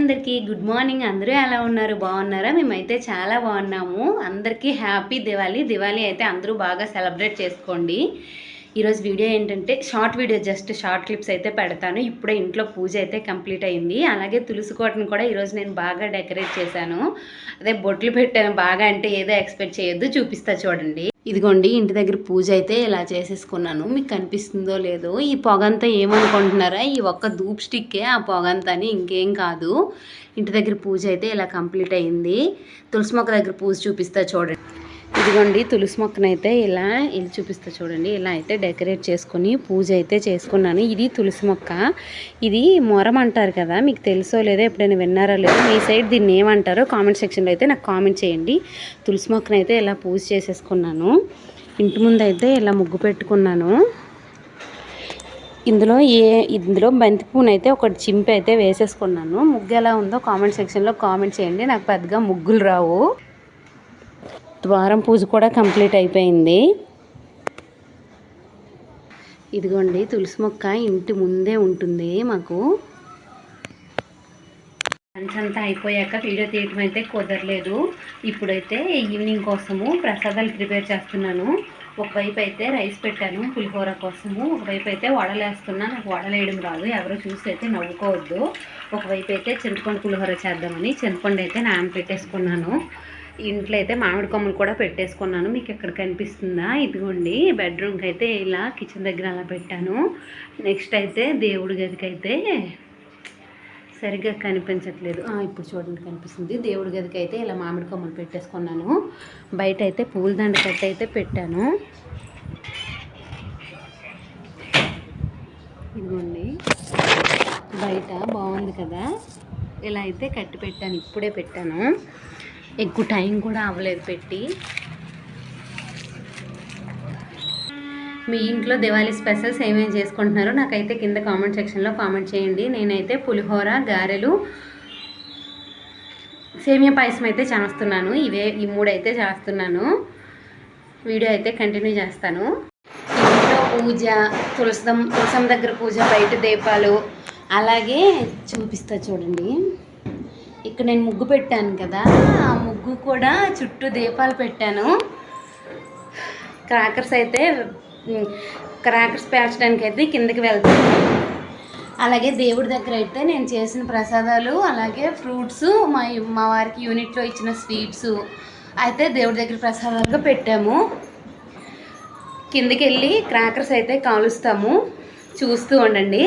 అందరికీ good morning. అందరూ ఎలా ఉన్నారు? బాగున్నారా? మేమైతే చాలా బాగున్నాము. అందరికీ హ్యాపీ దివాళీ. దివాళీ అయితే అందరూ బాగా సెలబ్రేట్ చేసుకోండి. ఈరోజు వీడియో ఏంటంటే short video, just short clips అయితే పెడతాను. ఇప్పుడే ఇంట్లో పూజ అయితే కంప్లీట్ అయింది. అలాగే తులసి కోటను కూడా ఈరోజు నేను బాగా డెకరేట్ చేశాను. అదే బొట్లు పెట్టాను. బాగా అంటే ఏదో ఎక్స్పెక్ట్ చేయొద్దు, చూపిస్తా చూడండి. ఇదిగోండి, ఇంటి దగ్గర పూజ అయితే ఇలా చేసేసుకున్నాను. మీకు కనిపిస్తుందో లేదో. ఈ పొగంతా ఏమనుకుంటున్నారా? ఈ ఒక్క ధూప్ స్టిక్కే ఆ పొగంతా అని, ఇంకేం కాదు. ఇంటి దగ్గర పూజ అయితే ఇలా కంప్లీట్ అయింది. తులసి మొక్క దగ్గర పూజ చూపిస్తా చూడండి. ఇదిగోండి, తులసి మొక్కనైతే ఇలా చూపిస్తా చూడండి. ఇలా అయితే డెకరేట్ చేసుకుని పూజ అయితే చేసుకున్నాను. ఇది తులసి మొక్క. ఇది మొరం అంటారు కదా, మీకు తెలుసో లేదో, ఎప్పుడైనా విన్నారో లేదో, మీ సైడ్ దీన్ని ఏమంటారో కామెంట్ సెక్షన్లో అయితే నాకు కామెంట్ చేయండి. తులసి మొక్కనైతే ఇలా పూజ చేసేసుకున్నాను. ఇంటి ముందు అయితే ఇలా ముగ్గు పెట్టుకున్నాను. ఇందులో బంతి పూను అయితే ఒకటి చింపి అయితే వేసేసుకున్నాను. ముగ్గు ఎలా ఉందో కామెంట్ సెక్షన్లో కామెంట్ చేయండి. నాకు పెద్దగా ముగ్గులు రావు. ద్వారం పూజ కూడా కంప్లీట్ అయిపోయింది. ఇదిగోండి, తులసి మొక్క ఇంటి ముందే ఉంటుంది మాకు. లంచ్ అంతా అయిపోయాక వీడియో తీయటం అయితే కుదరలేదు. ఇప్పుడైతే ఈవినింగ్ కోసము ప్రసాదాలు ప్రిపేర్ చేస్తున్నాను. ఒకవైపు అయితే రైస్ పెట్టాను పులిహోర కోసము, ఒకవైపు అయితే వడలు వేస్తున్నా. నాకు వడలు వేయడం రాదు, ఎవరో చూసి అయితే నవ్వుకోవద్దు. ఒకవైపు అయితే చింతపండు పులిహోర చేద్దామని చింతపండు అయితే నానబెట్టేసుకున్నాను. ఇంట్లో అయితే మామిడి కొమ్మలు కూడా పెట్టేసుకున్నాను. మీకు ఎక్కడ కనిపిస్తుందా? ఇదిగోండి, బెడ్రూమ్కి అయితే ఇలా కిచెన్ దగ్గర అలా పెట్టాను. నెక్స్ట్ అయితే దేవుడి గదికి అయితే సరిగ్గా కనిపించట్లేదు, ఇప్పుడు చూడండి కనిపిస్తుంది. దేవుడి గదికి అయితే ఇలా మామిడి కొమ్మలు పెట్టేసుకున్నాను. బయట అయితే పూలదండ కట్టి అయితే పెట్టాను. ఇదిగోండి, బయట బాగుంది కదా, ఇలా అయితే కట్టి పెట్టాను. ఇప్పుడే పెట్టాను, ఎక్కువ టైం కూడా అవ్వలేదు పెట్టి. మీ ఇంట్లో దివాళీ స్పెషల్స్ ఏమేమి చేసుకుంటున్నారో నాకైతే కింద కామెంట్ సెక్షన్లో కామెంట్ చేయండి. నేనైతే పులిహోర, గారెలు, సేమియా పాయసం అయితే చేస్తున్నాను. ఈ మూడు అయితే చేస్తున్నాను. వీడియో అయితే కంటిన్యూ చేస్తాను. ఇంట్లో పూజ, తులసం దగ్గర పూజ, బయట దీపాలు, అలాగే చూపిస్తా చూడండి. ఇక్కడ నేను ముగ్గు పెట్టాను కదా, ఆ ముగ్గు కూడా చుట్టూ దీపాలు పెట్టాను. క్రాకర్స్ పేర్చడానికి అయితే కిందకి వెళ్తాను. అలాగే దేవుడి దగ్గర అయితే నేను చేసిన ప్రసాదాలు, అలాగే ఫ్రూట్స్, మా వారికి యూనిట్లో ఇచ్చిన స్వీట్స్ అయితే దేవుడి దగ్గర ప్రసాదాలుగా పెట్టాము. కిందకి వెళ్ళి క్రాకర్స్ అయితే కాలుస్తాము, చూస్తూ ఉండండి.